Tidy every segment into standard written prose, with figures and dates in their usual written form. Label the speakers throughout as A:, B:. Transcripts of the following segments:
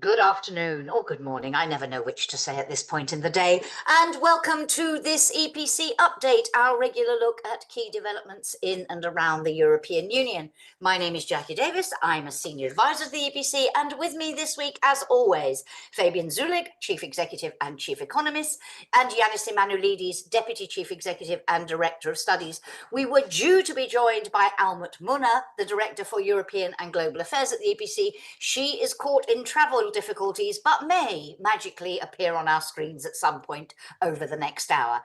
A: Good afternoon or good morning. I never know which to say at this point in the day. And welcome to this EPC update, our regular look at key developments in and around the European Union. My name is Jacki Davis. I'm a senior advisor to the EPC, and with me this week, as always, Fabian Zuleeg, Chief Executive and Chief Economist, and Janis Emmanouilidis, Deputy Chief Executive and Director of Studies. We were due to be joined by Almut Munna, the Director for European and Global Affairs at the EPC. She is caught in travel difficulties, but may magically appear on our screens at some point over the next hour.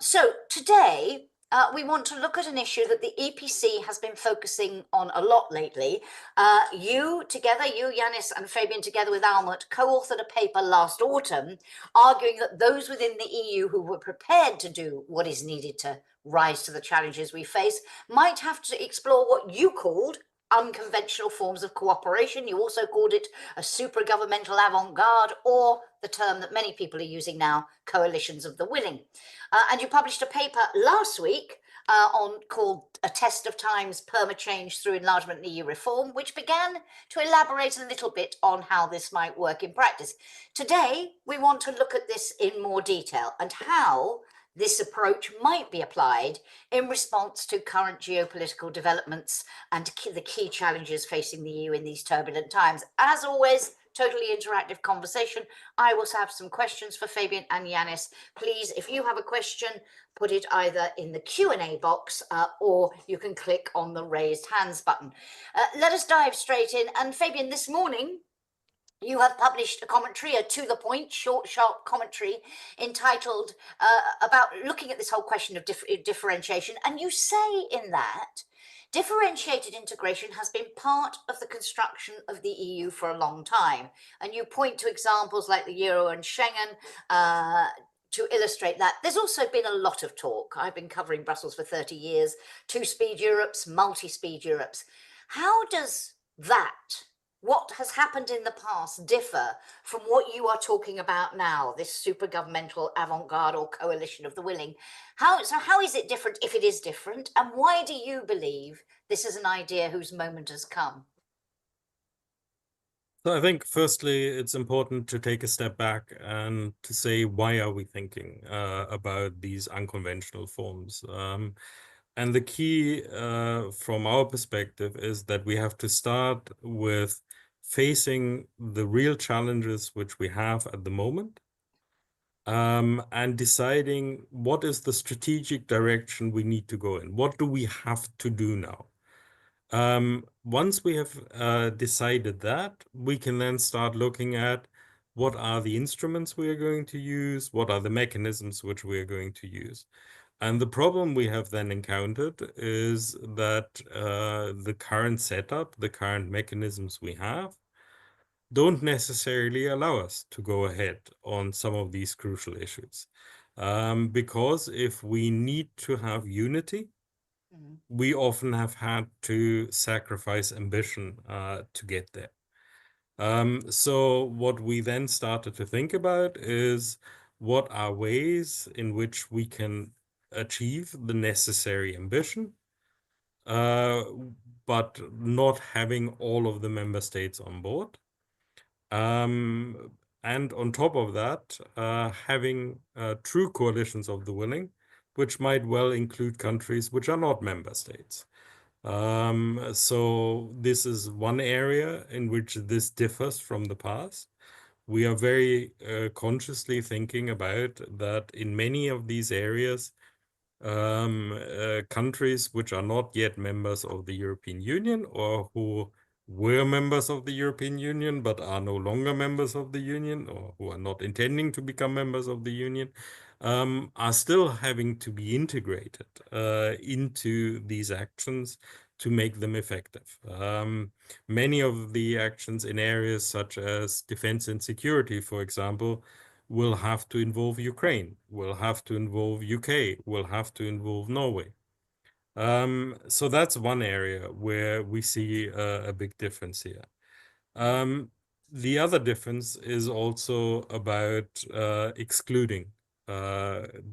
A: So today, we want to look at an issue that the EPC has been focusing on a lot lately. You, Janis and Fabian, together with Almut, co-authored a paper last autumn arguing that those within the EU who were prepared to do what is needed to rise to the challenges we face might have to explore what you called unconventional forms of cooperation. You also called it a super-governmental avant-garde, or the term that many people are using now, coalitions of the willing. And you published a paper last week called A Test of Time's Perma-Change Through Enlargement and EU Reform, which began to elaborate a little bit on how this might work in practice. Today, we want to look at this in more detail and how this approach might be applied in response to current geopolitical developments and the key challenges facing the EU in these turbulent times. As always, totally interactive conversation. I will have some questions for Fabian and Janis. Please, if you have a question, put it either in the Q&A box or you can click on the raised hands button. Let us dive straight in. And Fabian, this morning, you have published a commentary, a to-the-point, short, sharp commentary entitled about looking at this whole question of differentiation. And you say in that, differentiated integration has been part of the construction of the EU for a long time. And you point to examples like the Euro and Schengen to illustrate that. There's also been a lot of talk. I've been covering Brussels for 30 years, two-speed Europes, multi-speed Europes. How does that, what has happened in the past, differ from what you are talking about now, this super-governmental avant-garde or coalition of the willing? How is it different, if it is different? And why do you believe this is an idea whose moment has come?
B: So I think, firstly, it's important to take a step back and to say, why are we thinking about these unconventional forms? And the key from our perspective is that we have to start with facing the real challenges which we have at the moment, and deciding what is the strategic direction we need to go in. What do we have to do now? Once we have decided that, we can then start looking at what are the instruments we are going to use, what are the mechanisms which we are going to use. And the problem we have then encountered is that the current setup, the current mechanisms we have, don't necessarily allow us to go ahead on some of these crucial issues. Because if we need to have unity, we often have had to sacrifice ambition to get there. So what we then started to think about is what are ways in which we can achieve the necessary ambition, but not having all of the member states on board. And on top of that, having true coalitions of the willing, which might well include countries which are not member states. So this is one area in which this differs from the past. We are very consciously thinking about that in many of these areas, countries which are not yet members of the European Union, or who were members of the European Union but are no longer members of the Union, or who are not intending to become members of the Union, are still having to be integrated into these actions to make them effective. Many of the actions in areas such as defense and security, for example, will have to involve Ukraine, will have to involve UK, will have to involve Norway. So that's one area where we see a big difference here. The other difference is also about excluding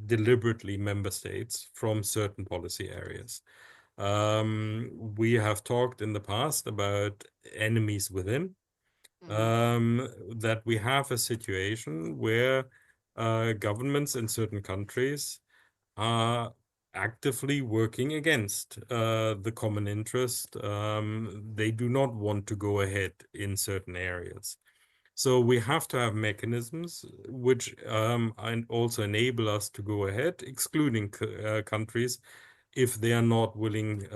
B: deliberately member states from certain policy areas. We have talked in the past about enemies within. that we have a situation where governments in certain countries are actively working against the common interest. They do not want to go ahead in certain areas. So we have to have mechanisms which and also enable us to go ahead, excluding countries if they are not willing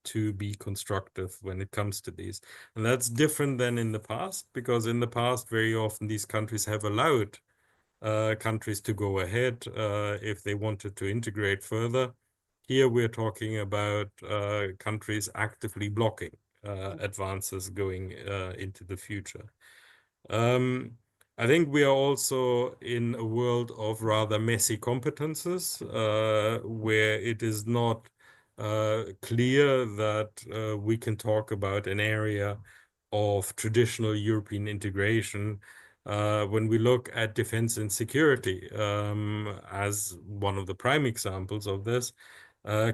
B: to be constructive when it comes to these. And that's different than in the past, because in the past, very often these countries have allowed countries to go ahead if they wanted to integrate further. Here we're talking about countries actively blocking advances going into the future. I think we are also in a world of rather messy competences, where it is not clear that we can talk about an area of traditional European integration. When we look at defense and security as one of the prime examples of this,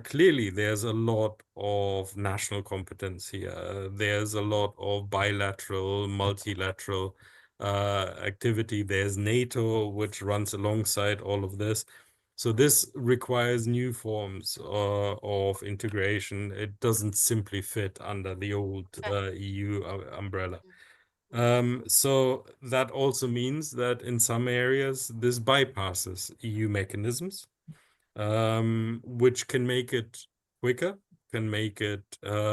B: clearly there's a lot of national competence here. There's a lot of bilateral, multilateral activity. There's NATO, which runs alongside all of this. So this requires new forms of integration. It doesn't simply fit under the old EU umbrella. So that also means that in some areas, this bypasses EU mechanisms, which can make it quicker, can make it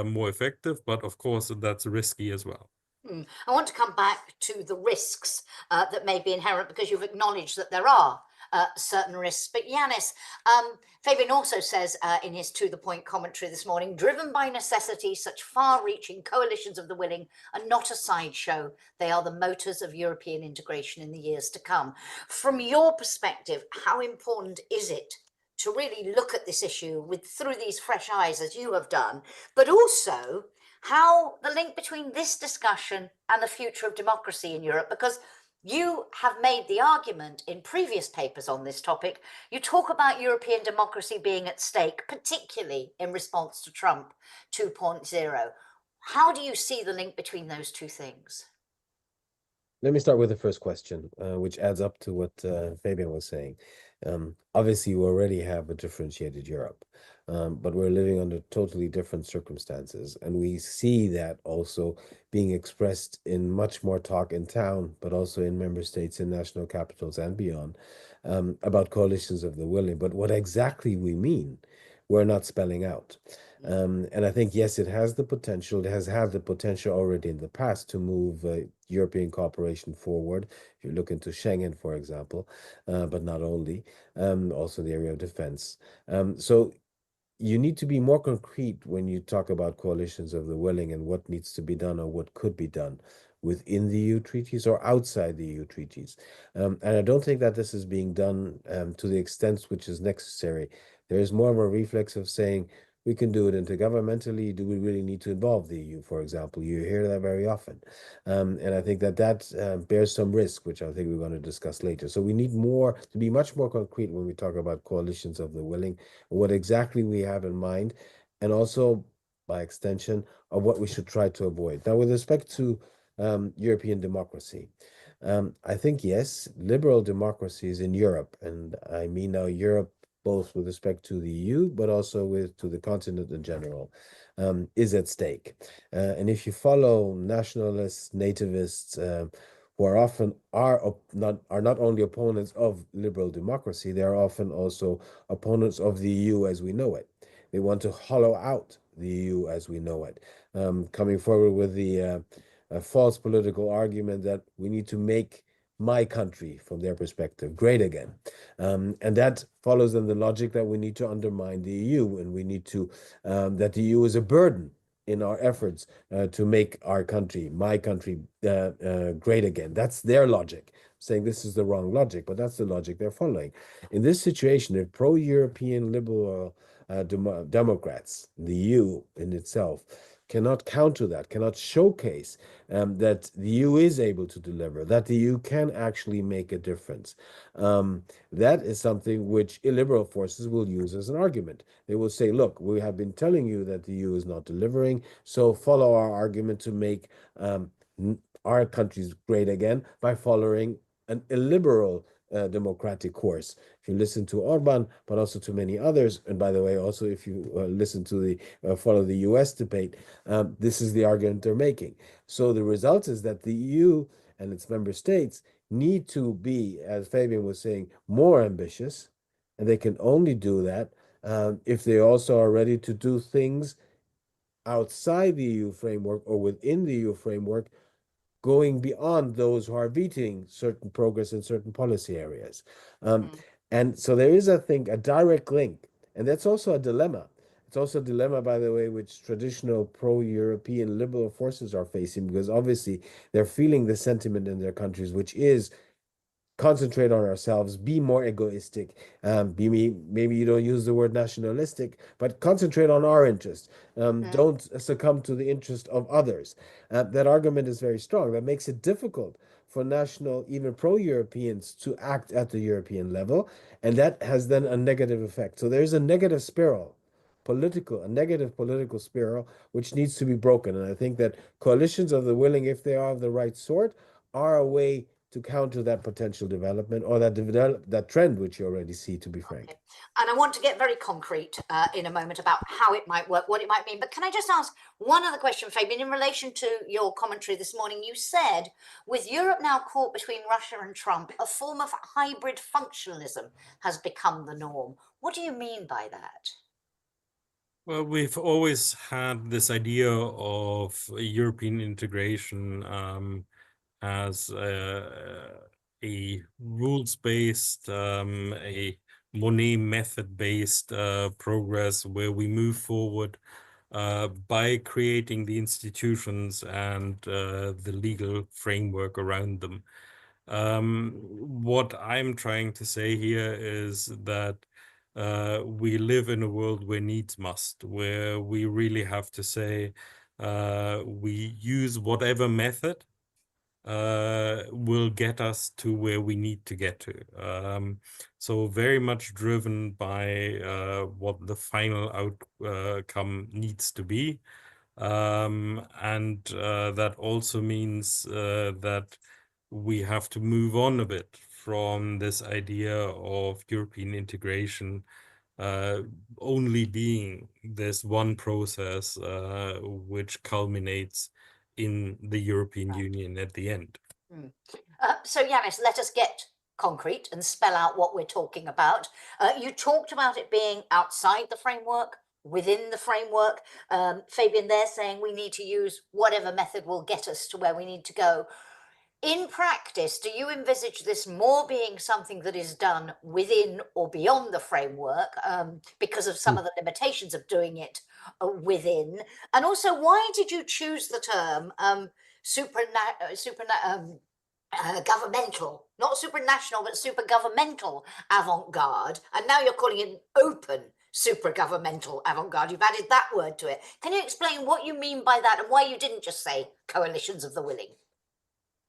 B: more effective, but of course, that's risky as well.
A: I want to come back to the risks that may be inherent, because you've acknowledged that there are certain risks. But Janis, Fabian also says in his To the Point commentary this morning, driven by necessity, such far-reaching coalitions of the willing are not a sideshow. They are the motors of European integration in the years to come. From your perspective, how important is it to really look at this issue through these fresh eyes, as you have done, but also how the link between this discussion and the future of democracy in Europe? Because you have made the argument in previous papers on this topic. You talk about European democracy being at stake, particularly in response to Trump 2.0. How do you see the link between those two things?
C: Let me start with the first question, which adds up to what Fabian was saying. Obviously, we already have a differentiated Europe, but we're living under totally different circumstances. And we see that also being expressed in much more talk in town, but also in member states, in national capitals and beyond, about coalitions of the willing. But what exactly we mean, we're not spelling out. And I think, yes, it has the potential. It has had the potential already in the past to move European cooperation forward. If you look into Schengen, for example, but not only, also the area of defense. So you need to be more concrete when you talk about coalitions of the willing and what needs to be done or what could be done within the EU treaties or outside the EU treaties. And I don't think that this is being done to the extent which is necessary. There is more of a reflex of saying, we can do it intergovernmentally. Do we really need to involve the EU, for example? You hear that very often. And I think that bears some risk, which I think we're going to discuss later. So we need to be much more concrete when we talk about coalitions of the willing, what exactly we have in mind, and also, by extension, of what we should try to avoid. Now, with respect to European democracy, I think, yes, liberal democracies in Europe, and I mean now Europe both with respect to the EU, but also to the continent in general, is at stake. And if you follow nationalists, nativists, who are not only opponents of liberal democracy, they are often also opponents of the EU as we know it. They want to hollow out the EU as we know it, coming forward with the false political argument that we need to make my country, from their perspective, great again. And that follows in the logic that we need to undermine the EU, and we need to, that the EU is a burden in our efforts to make our country, my country, great again. That's their logic, saying this is the wrong logic, but that's the logic they're following. In this situation, if pro-European liberal Democrats, the EU in itself, cannot counter that, cannot showcase that the EU is able to deliver, that the EU can actually make a difference. That is something which illiberal forces will use as an argument. They will say, look, we have been telling you that the EU is not delivering, so follow our argument to make our countries great again by following an illiberal democratic course. If you listen to Orban, but also to many others, and by the way, also if you listen to the follow the US debate, this is the argument they're making. So the result is that the EU and its member states need to be, as Fabian was saying, more ambitious, and they can only do that if they also are ready to do things outside the EU framework or within the EU framework, going beyond those who are vetoing certain progress in certain policy areas. And so there is, I think, a direct link, and that's also a dilemma. It's also a dilemma, by the way, which traditional pro-European liberal forces are facing, because obviously they're feeling the sentiment in their countries, which is concentrate on ourselves, be more egoistic, maybe you don't use the word nationalistic, but concentrate on our interest. Don't succumb to the interest of others. That argument is very strong. That makes it difficult for national, even pro-Europeans to act at the European level, and that has then a negative effect. So there's a negative spiral, a negative political spiral, which needs to be broken. And I think that coalitions of the willing, if they are of the right sort, are a way to counter that potential development or that trend, which you already see, to be frank.
A: Okay. And I want to get very concrete in a moment about how it might work, what it might mean. But can I just ask one other question, Fabian, in relation to your commentary this morning? You said, with Europe now caught between Russia and Trump, a form of hybrid functionalism has become the norm. What do you mean by that?
B: Well, we've always had this idea of European integration as a rules-based, a Monet method-based progress where we move forward by creating the institutions and the legal framework around them. What I'm trying to say here is that we live in a world where needs must, where we really have to say we use whatever method will get us to where we need to get to. So very much driven by what the final outcome needs to be. And that also means that we have to move on a bit from this idea of European integration only being this one process which culminates in the European Union at the end.
A: So Janis, let us get concrete and spell out what we're talking about. You talked about it being outside the framework, within the framework. Fabian, they're saying we need to use whatever method will get us to where we need to go. In practice, do you envisage this more being something that is done within or beyond the framework because of some of the limitations of doing it within? And also, why did you choose the term governmental, not supranational, but super governmental avant-garde? And now you're calling it an open super governmental avant-garde. You've added that word to it. Can you explain what you mean by that and why you didn't just say coalitions of the willing?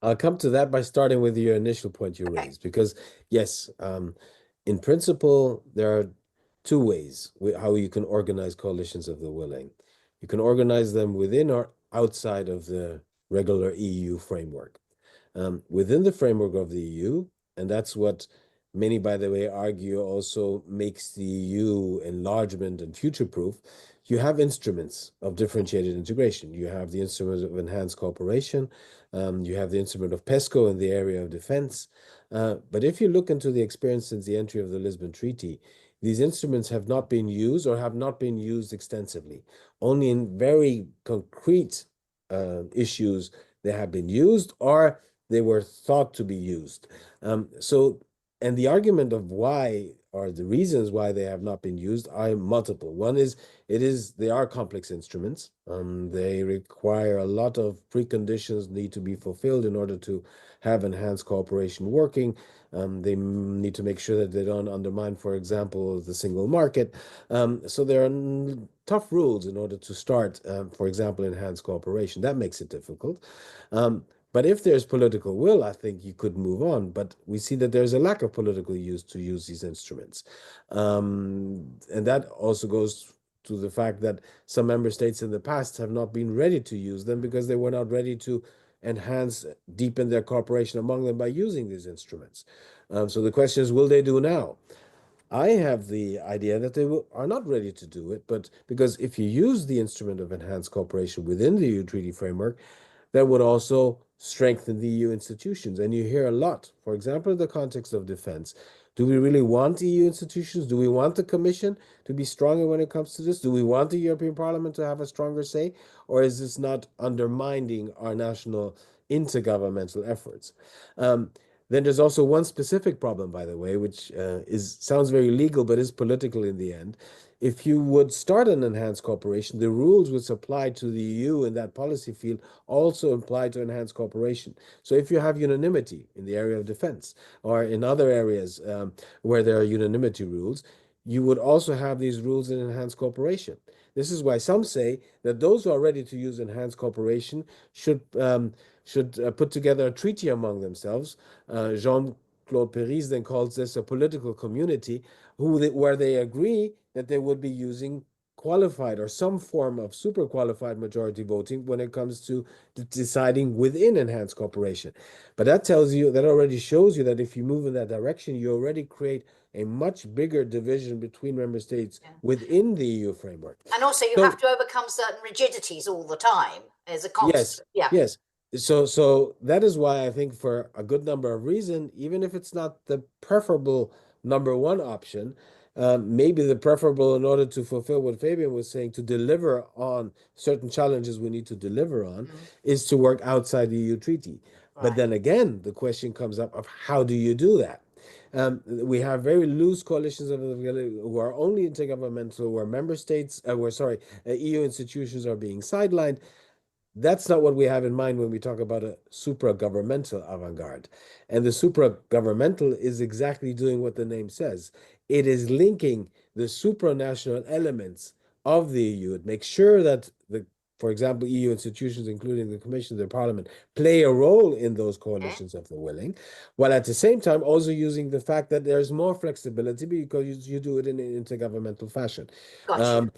C: I'll come to that by starting with your initial point you raised, because yes, in principle, there are two ways how you can organize coalitions of the willing. You can organize them within or outside of the regular EU framework. Within the framework of the EU, and that's what many, by the way, argue also makes the EU enlargement and future-proof, you have instruments of differentiated integration. You have the instrument of enhanced cooperation. You have the instrument of PESCO in the area of defense. But if you look into the experience since the entry of the Lisbon Treaty, these instruments have not been used or have not been used extensively. Only in very concrete issues they have been used, or they were thought to be used. And the argument of why, or the reasons why they have not been used, are multiple. One is, they are complex instruments. They require a lot of preconditions need to be fulfilled in order to have enhanced cooperation working. They need to make sure that they don't undermine, for example, the single market. So there are tough rules in order to start, for example, enhanced cooperation. That makes it difficult. But if there's political will, I think you could move on. But we see that there's a lack of political use to use these instruments. And that also goes to the fact that some member states in the past have not been ready to use them because they were not ready to enhance, deepen their cooperation among them by using these instruments. So the question is, will they do now? I have the idea that they are not ready to do it, but because if you use the instrument of enhanced cooperation within the EU treaty framework, that would also strengthen the EU institutions. And you hear a lot, for example, in the context of defense. Do we really want EU institutions? Do we want the Commission to be stronger when it comes to this? Do we want the European Parliament to have a stronger say? Or is this not undermining our national intergovernmental efforts? Then there's also one specific problem, by the way, which sounds very legal, but is political in the end. If you would start an enhanced cooperation, the rules which apply to the EU in that policy field also apply to enhanced cooperation. So if you have unanimity in the area of defense or in other areas where there are unanimity rules, you would also have these rules in enhanced cooperation. This is why some say that those who are ready to use enhanced cooperation should put together a treaty among themselves. Jean-Claude Péris then calls this a political community where they agree that they would be using qualified or some form of super qualified majority voting when it comes to deciding within enhanced cooperation. But that already shows you that if you move in that direction, you already create a much bigger division between member states within the EU framework.
A: And also you have to overcome certain rigidities all the time as a constant.
C: Yes. So that is why I think for a good number of reasons, even if it's not the preferable number one option, maybe the preferable in order to fulfill what Fabian was saying, to deliver on certain challenges we need to deliver on, is to work outside the EU treaty. Right. But then again, the question comes up of how do you do that? We have very loose coalitions who are only intergovernmental, where member states, EU institutions are being sidelined. That's not what we have in mind when we talk about a supra-governmental avant-garde. And the supra-governmental is exactly doing what the name says. It is linking the supranational elements of the EU. It makes sure that, for example, EU institutions, including the Commission, the Parliament, play a role in those coalitions of the willing, while at the same time also using the fact that there's more flexibility because you do it in an intergovernmental fashion.
A: Gotcha.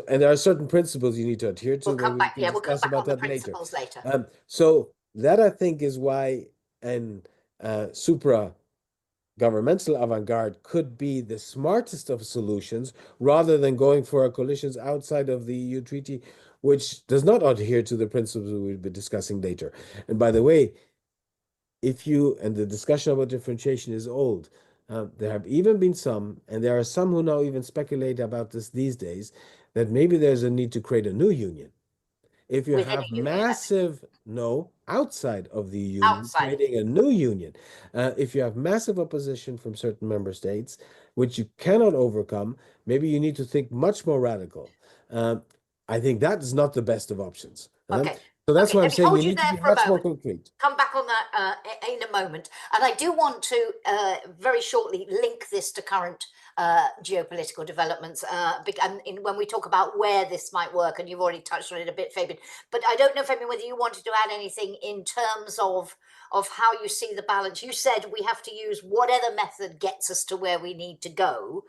C: And there are certain principles you need to adhere to.
A: We'll come back on the principles later.
C: So that, I think, is why an supra-governmental avant-garde could be the smartest of solutions, rather than going for coalitions outside of the EU treaty, which does not adhere to the principles we'll be discussing later. And by the way, the discussion about differentiation is old. There have even been some, and there are some who now even speculate about this these days, that maybe there's a need to create a new union. If you have outside of the union, creating a new union. If you have massive opposition from certain member states, which you cannot overcome, maybe you need to think much more radical. I think that is not the best of options.
A: Okay.
C: So that's why I'm saying you need to be much more concrete.
A: Come back on that in a moment. And I do want to very shortly link this to current geopolitical developments when we talk about where this might work, and you've already touched on it a bit, Fabian. But I don't know, Fabian, whether you wanted to add anything in terms of how you see the balance. You said we have to use whatever method gets us to where we need to go.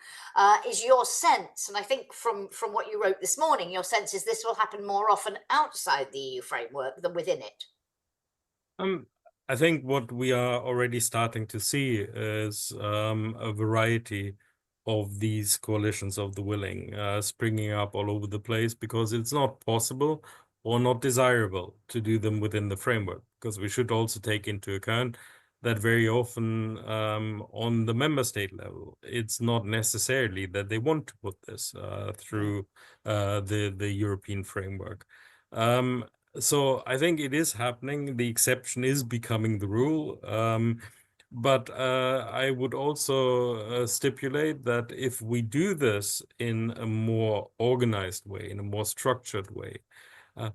A: Is your sense, and I think from what you wrote this morning, your sense is this will happen more often outside the EU framework than within it?
B: I think what we are already starting to see is a variety of these coalitions of the willing springing up all over the place, because it's not possible or not desirable to do them within the framework, because we should also take into account that very often on the member state level, it's not necessarily that they want to put this through the European framework. So I think it is happening. The exception is becoming the rule. But I would also stipulate that if we do this in a more organized way, in a more structured way,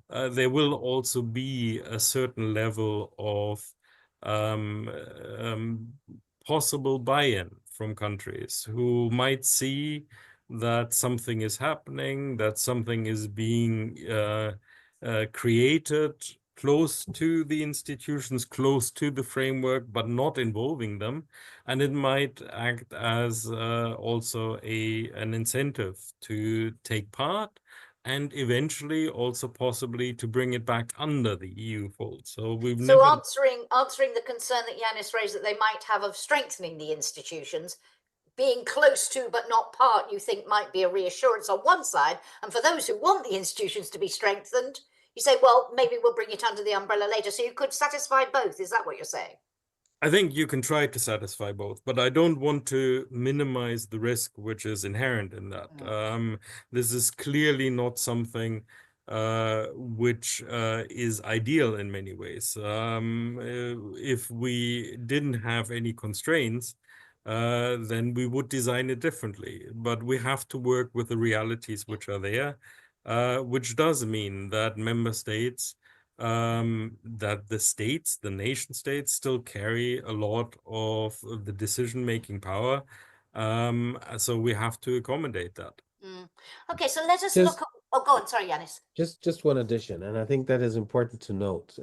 B: there will also be a certain level of possible buy-in from countries who might see that something is happening, that something is being created close to the institutions, close to the framework, but not involving them. And it might act as also an incentive to take part and eventually also possibly to bring it back under the EU fold. So we've
A: So
B: never...
A: answering the concern that Janis raised that they might have of strengthening the institutions, being close to but not part, you think might be a reassurance on one side. And for those who want the institutions to be strengthened, you say, well, maybe we'll bring it under the umbrella later. So you could satisfy both. Is that what you're saying?
B: I think you can try to satisfy both, but I don't want to minimize the risk which is inherent in that. This is clearly not something which is ideal in many ways. If we didn't have any constraints, then we would design it differently. But we have to work with the realities which are there, which does mean that member states, that the nation states still carry a lot of the decision-making power. So we have to accommodate that.
A: Okay, so let us look at... Oh, go on. Sorry, Janis.
C: Just one addition, and I think that is important to note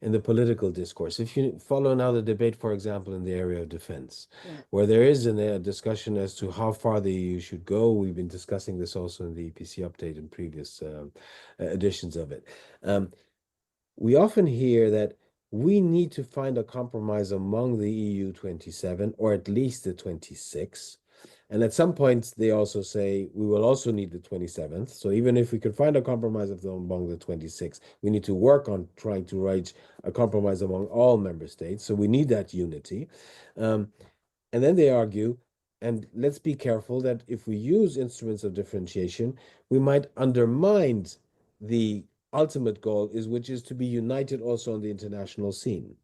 C: in the political discourse. If you follow now the debate, for example, in the area of defense, where there is a discussion as to how far the EU should go. We've been discussing this also in the EPC update and previous editions of it. We often hear that we need to find a compromise among the EU 27, or at least the 26. And at some point, they also say we will also need the 27th. So even if we could find a compromise among the 26, we need to work on trying to reach a compromise among all member states. So we need that unity. And then they argue, and let's be careful that if we use instruments of differentiation, we might undermine the ultimate goal, which is to be united also on the international scene.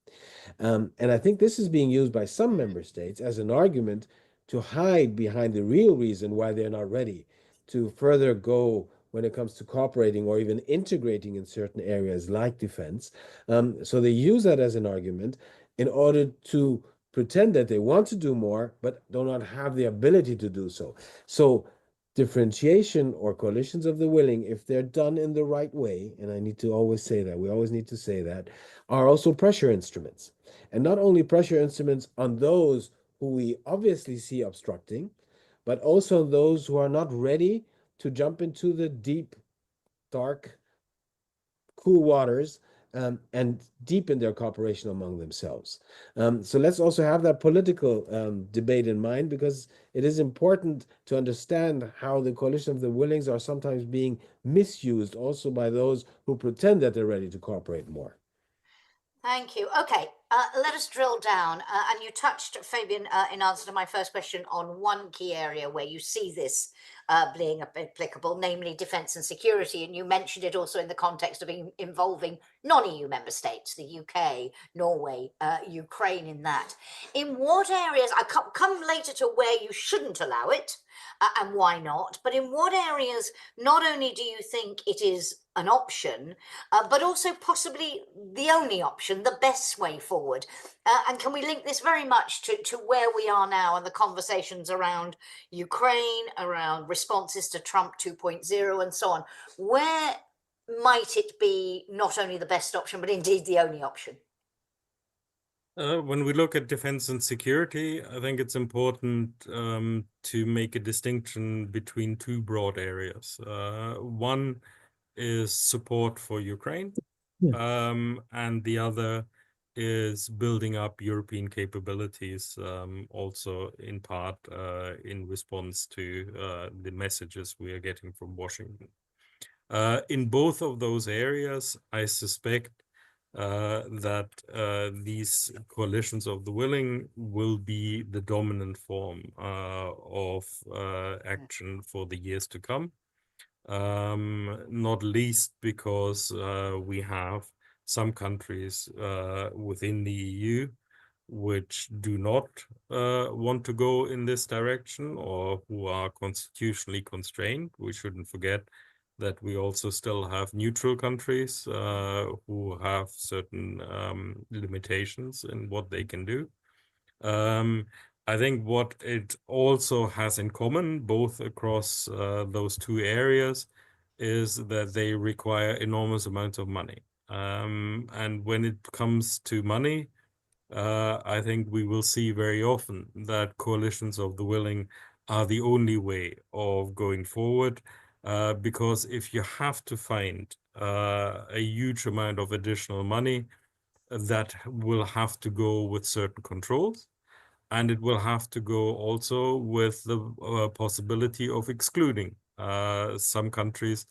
C: And I think this is being used by some member states as an argument to hide behind the real reason why they're not ready to further go when it comes to cooperating or even integrating in certain areas like defense. So they use that as an argument in order to pretend that they want to do more, but do not have the ability to do so. So differentiation or coalitions of the willing, if they're done in the right way, and I need to always say that, we always need to say that, are also pressure instruments. And not only pressure instruments on those who we obviously see obstructing, but also those who are not ready to jump into the deep, dark, cool waters and deepen their cooperation among themselves. So let's also have that political debate in mind, because it is important to understand how the coalition of the willings are sometimes being misused also by those who pretend that they're ready to cooperate more.
A: Thank you. Okay, let us drill down. And you touched, Fabian, in answer to my first question, on one key area where you see this being applicable, namely defence and security. And you mentioned it also in the context of involving non-EU member states, the UK, Norway, Ukraine in that. In what areas, I come later to where you shouldn't allow it and why not, but in what areas not only do you think it is an option, but also possibly the only option, the best way forward? And can we link this very much to where we are now and the conversations around Ukraine, around responses to Trump 2.0 and so on? Where might it be not only the best option, but indeed the only option?
B: When we look at defense and security, I think it's important to make a distinction between two broad areas. One is support for Ukraine, and the other is building up European capabilities, also in part in response to the messages we are getting from Washington. In both of those areas, I suspect that these coalitions of the willing will be the dominant form of action for the years to come. Not least because we have some countries within the EU which do not want to go in this direction, or who are constitutionally constrained. We shouldn't forget that we also still have neutral countries who have certain limitations in what they can do. I think what it also has in common, both across those two areas, is that they require enormous amounts of money. And when it comes to money, I think we will see very often that coalitions of the willing are the only way of going forward. because if you have to find a huge amount of additional money, that will have to go with certain controls, and it will have to go also with the possibility of excluding some countries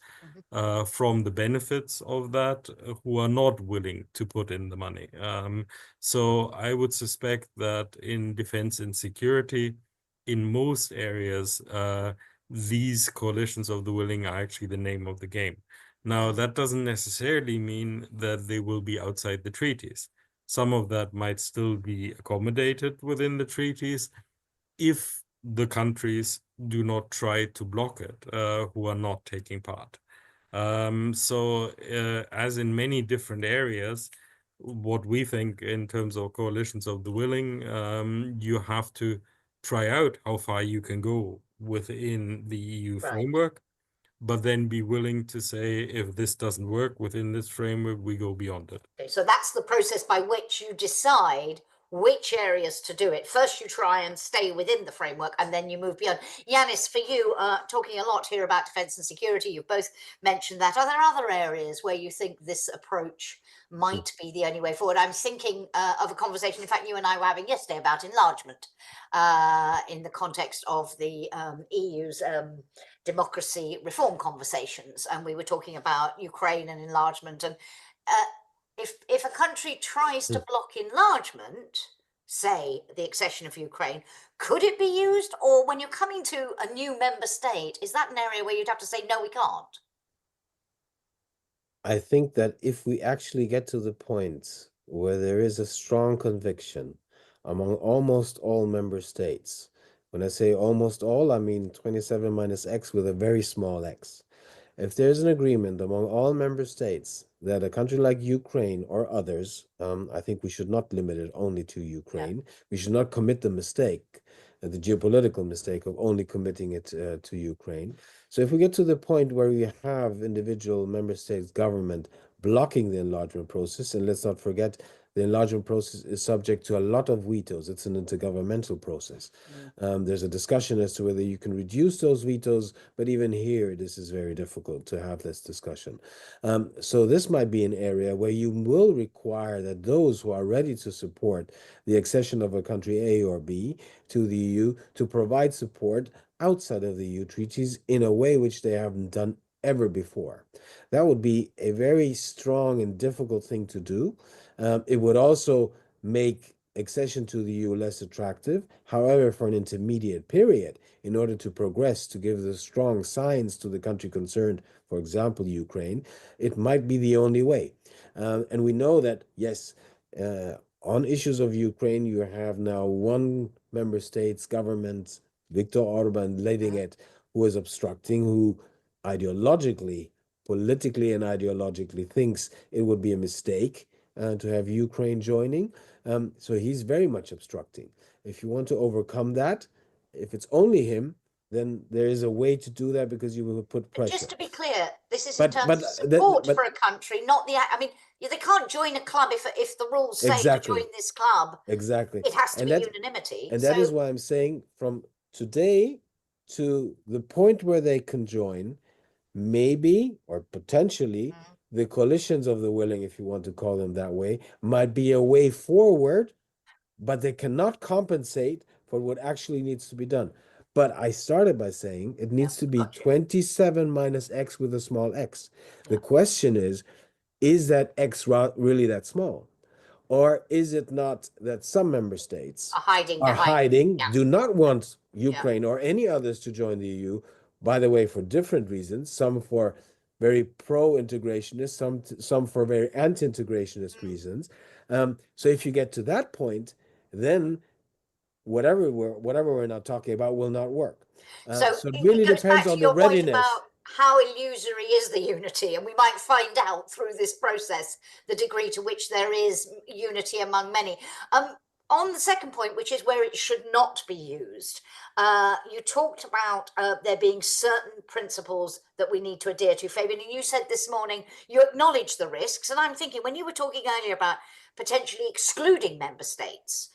B: from the benefits of that who are not willing to put in the money. So I would suspect that in defense and security, in most areas, these coalitions of the willing are actually the name of the game. Now, that doesn't necessarily mean that they will be outside the treaties. Some of that might still be accommodated within the treaties if the countries do not try to block it, who are not taking part. So as in many different areas, what we think in terms of coalitions of the willing, you have to try out how far you can go within the EU framework, but then be willing to say, if this doesn't work within this framework, we go beyond it.
A: Okay, so that's the process by which you decide which areas to do it. First, you try and stay within the framework, and then you move beyond. Janis, for you, talking a lot here about defense and security, you've both mentioned that. Are there other areas where you think this approach might be the only way forward? I'm thinking of a conversation, in fact, you and I were having yesterday about enlargement in the context of the EU's democracy reform conversations. And we were talking about Ukraine and enlargement, and if a country tries to block enlargement, say the accession of Ukraine, could it be used? Or when you're coming to a new member state, is that an area where you'd have to say, no, we can't?
C: I think that if we actually get to the point where there is a strong conviction among almost all member states, when I say almost all, I mean 27 minus X with a very small x. If there's an agreement among all member states that a country like Ukraine or others, I think we should not limit it only to Ukraine. Yeah. We should not commit the mistake, the geopolitical mistake of only committing it to Ukraine. So if we get to the point where we have individual member states government blocking the enlargement process, and let's not forget, the enlargement process is subject to a lot of vetoes. It's an intergovernmental process. There's a discussion as to whether you can reduce those vetoes, but even here, this is very difficult to have this discussion. So this might be an area where you will require that those who are ready to support the accession of a country A or B to the EU to provide support outside of the EU treaties in a way which they haven't done ever before. That would be a very strong and difficult thing to do. It would also make accession to the EU less attractive. However, for an intermediate period, in order to progress, to give the strong signs to the country concerned, for example, Ukraine, it might be the only way. And we know that, yes, on issues of Ukraine, you have now one member state's government, Viktor Orban, leading it, who is obstructing, who ideologically, politically and ideologically thinks it would be a mistake to have Ukraine joining. So he's very much obstructing. If you want to overcome that, if it's only him, then there is a way to do that because you will put pressure.
A: Just to be clear, this is in terms of support for a country, not the. I mean, they can't join a club if the rules say to join this club.
C: Exactly.
A: It has to be unanimity.
C: And that is why I'm saying from today to the point where they can join, maybe or potentially the coalitions of the willing, if you want to call them that way, might be a way forward, but they cannot compensate for what actually needs to be done. But I started by saying it needs to be 27 minus X with a small x. The question is that X really that small? Or is it not that some member states are hiding, do not want Ukraine or any others to join the EU, by the way, for different reasons, some for very pro-integrationist, some for very anti-integrationist reasons. So if you get to that point, then whatever we're not talking about will not work.
A: So
C: it really depends on the readiness.
A: About how illusory is the unity, and we might find out through this process the degree to which there is unity among many. On the second point, which is where it should not be used, you talked about there being certain principles that we need to adhere to, Fabian, and you said this morning you acknowledge the risks, and I'm thinking when you were talking earlier about potentially excluding member states,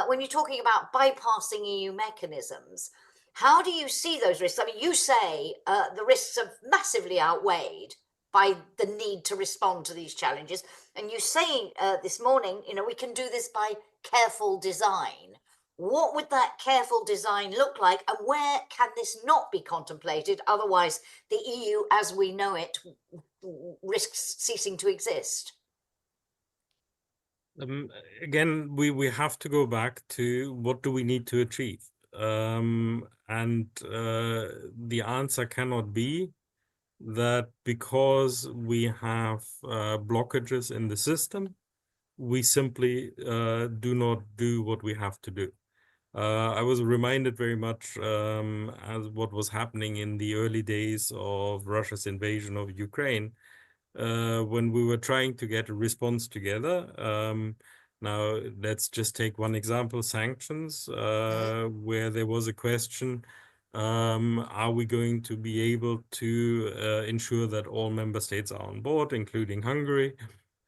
A: when you're talking about bypassing EU mechanisms, How do you see those risks? I mean, you say the risks are massively outweighed by the need to respond to these challenges. And you say this morning, we can do this by careful design. What would that careful design look like, and where can this not be contemplated? Otherwise, the EU as we know it risks ceasing to exist.
B: Again, we have to go back to what do we need to achieve? And the answer cannot be that because we have blockages in the system, we simply do not do what we have to do. I was reminded very much as what was happening in the early days of Russia's invasion of Ukraine, when we were trying to get a response together. Now, let's just take one example, sanctions, where there was a question, are we going to be able to ensure that all member states are on board, including Hungary?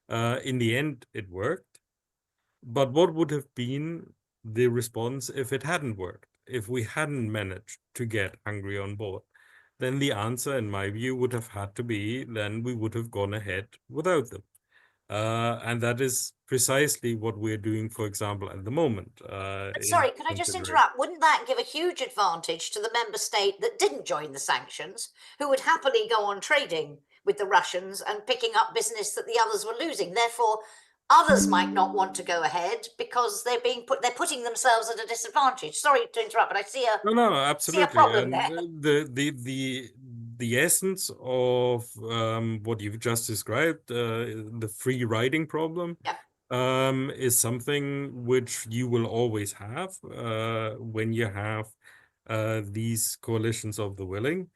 B: In the end, it worked. But what would have been the response if it hadn't worked, if we hadn't managed to get Hungary on board? Then the answer, in my view, would have had to be, then we would have gone ahead without them. And that is precisely what we're doing, for example, at the moment.
A: Sorry, could I just interrupt? Wouldn't that give a huge advantage to the member state that didn't join the sanctions, who would happily go on trading with the Russians and picking up business that the others were losing? Therefore, others might not want to go ahead because they're putting themselves at a disadvantage. Sorry to interrupt, but I see
B: no, absolutely.
A: See a problem there.
B: The essence of what you've just described, the free riding problem, is something which you will always have when you have these coalitions of the willing.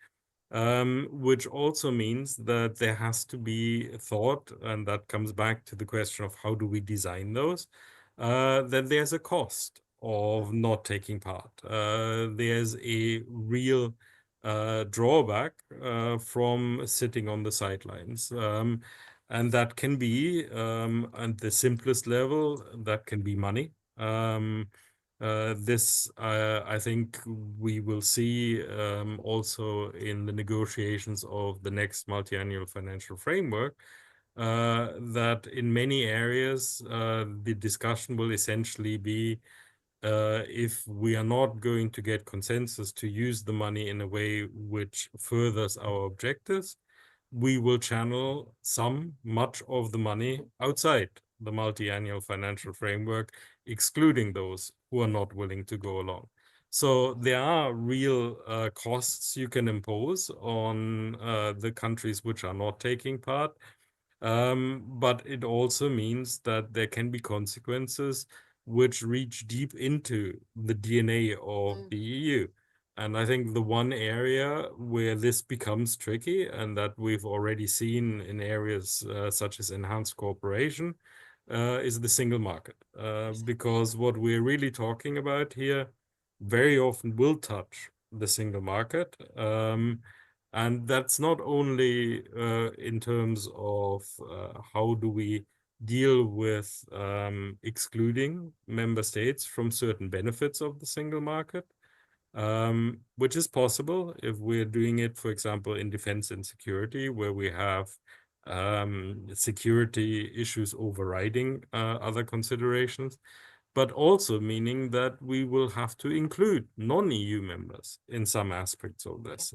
B: Which also means that there has to be thought, and that comes back to the question of how do we design those, that there's a cost of not taking part. There's a real drawback from sitting on the sidelines. And that can be, at the simplest level, that can be money. This, I think we will see also in the negotiations of the next multi-annual financial framework, that in many areas, the discussion will essentially be if we are not going to get consensus to use the money in a way which furthers our objectives, we will channel much of the money outside the multi-annual financial framework, excluding those who are not willing to go along. So there are real costs you can impose on the countries which are not taking part. But it also means that there can be consequences which reach deep into the DNA of the EU. And I think the one area where this becomes tricky, and that we've already seen in areas such as enhanced cooperation, is the single market. Because what we're really talking about here very often will touch the single market. And that's not only in terms of how do we deal with excluding member states from certain benefits of the single market, which is possible if we're doing it, for example, in defense and security, where we have security issues overriding other considerations, but also meaning that we will have to include non-EU members in some aspects of this,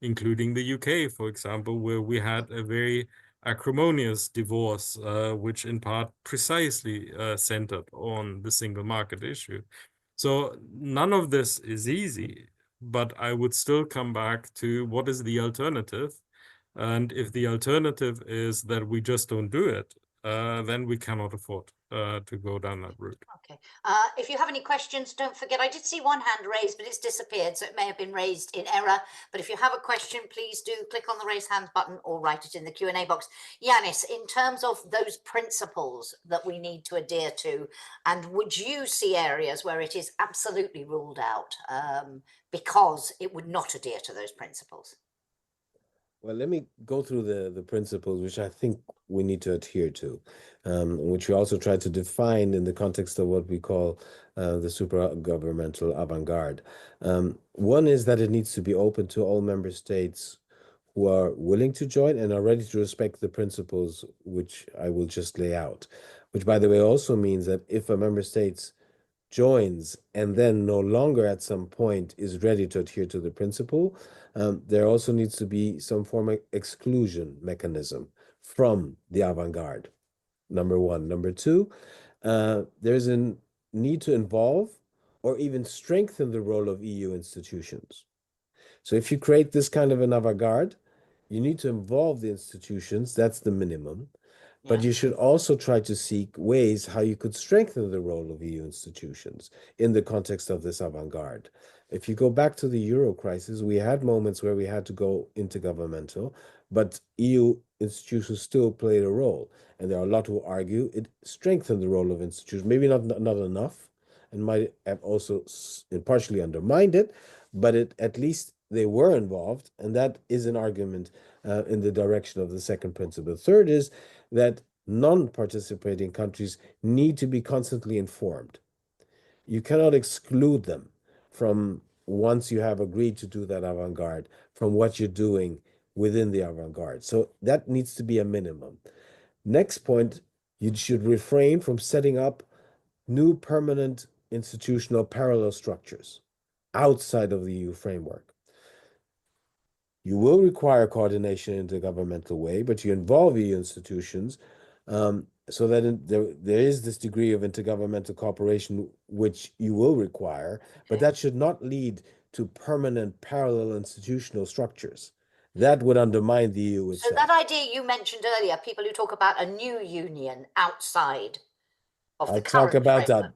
B: including the UK, for example, where we had a very acrimonious divorce, which in part precisely centered on the single market issue. So none of this is easy, but I would still come back to what is the alternative. And if the alternative is that we just don't do it, then we cannot afford to go down that route.
A: Okay. If you have any questions, don't forget, I did see one hand raised, but it's disappeared, so it may have been raised in error. But if you have a question, please do click on the raise hand button or write it in the Q&A box. Janis, in terms of those principles that we need to adhere to, and would you see areas where it is absolutely ruled out because it would not adhere to those principles?
C: Well, let me go through the principles which I think we need to adhere to, which we also try to define in the context of what we call the super-governmental avant-garde. One is that it needs to be open to all member states who are willing to join and are ready to respect the principles which I will just lay out, which, by the way, also means that if a member state joins and then no longer at some point is ready to adhere to the principle, there also needs to be some form of exclusion mechanism from the avant-garde, number one. Number two, there's a need to involve or even strengthen the role of EU institutions. So if you create this kind of an avant-garde, you need to involve the institutions, that's the minimum. But you should also try to seek ways how you could strengthen the role of EU institutions in the context of this avant-garde. If you go back to the Euro crisis, we had moments where we had to go intergovernmental, but EU institutions still played a role. And there are a lot who argue it strengthened the role of institutions, maybe not enough, and might have also partially undermined it, but at least they were involved, and that is an argument in the direction of the second principle. Third is that non-participating countries need to be constantly informed. You cannot exclude them from, once you have agreed to do that avant-garde, from what you're doing within the avant-garde. So that needs to be a minimum. Next point, you should refrain from setting up new permanent institutional parallel structures outside of the EU framework. You will require coordination in the governmental way, but you involve EU institutions so that there is this degree of intergovernmental cooperation which you will require, but that should not lead to permanent parallel institutional structures. That would undermine the EU itself.
A: So that idea you mentioned earlier, people who talk about a new union outside of the
C: I'll
A: current
C: talk about
A: framework.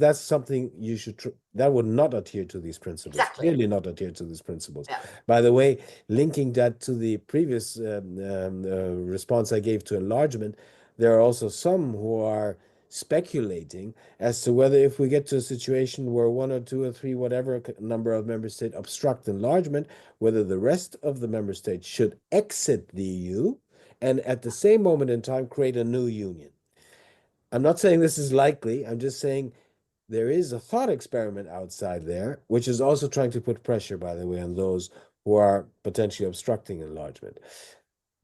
C: that's something you should that would not adhere to these principles.
A: Exactly.
C: Clearly not adhere to these principles.
A: Yeah.
C: By the way, linking that to the previous response I gave to enlargement, there are also some who are speculating as to whether, if we get to a situation where 1 or 2 or 3, whatever number of member states obstruct enlargement, whether the rest of the member states should exit the EU and at the same moment in time create a new union. I'm not saying this is likely. I'm just saying there is a thought experiment outside there, which is also trying to put pressure, by the way, on those who are potentially obstructing enlargement.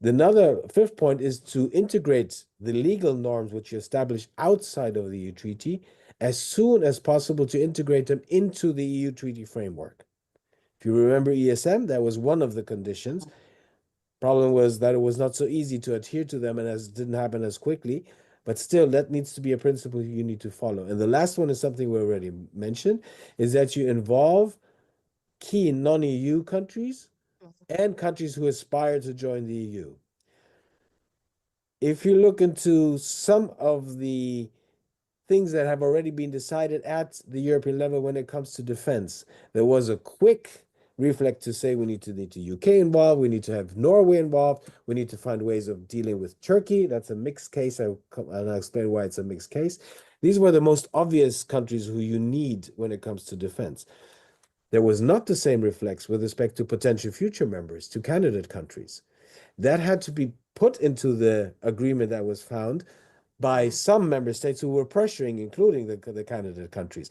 C: Another fifth point is to integrate the legal norms which you establish outside of the EU treaty as soon as possible, to integrate them into the EU treaty framework. If you remember ESM, that was one of the conditions. Problem was that it was not so easy to adhere to them, and it didn't happen as quickly. But still, that needs to be a principle you need to follow. And the last one is something we already mentioned, is that you involve key non-EU countries and countries who aspire to join the EU. If you look into some of the things that have already been decided at the European level when it comes to defense, there was a quick reflex to say we need the UK involved, we need to have Norway involved, we need to find ways of dealing with Turkey. That's a mixed case, and I'll explain why it's a mixed case. These were the most obvious countries who you need when it comes to defense. There was not the same reflex with respect to potential future members, to candidate countries. That had to be put into the agreement that was found by some member states who were pressuring, including the candidate countries.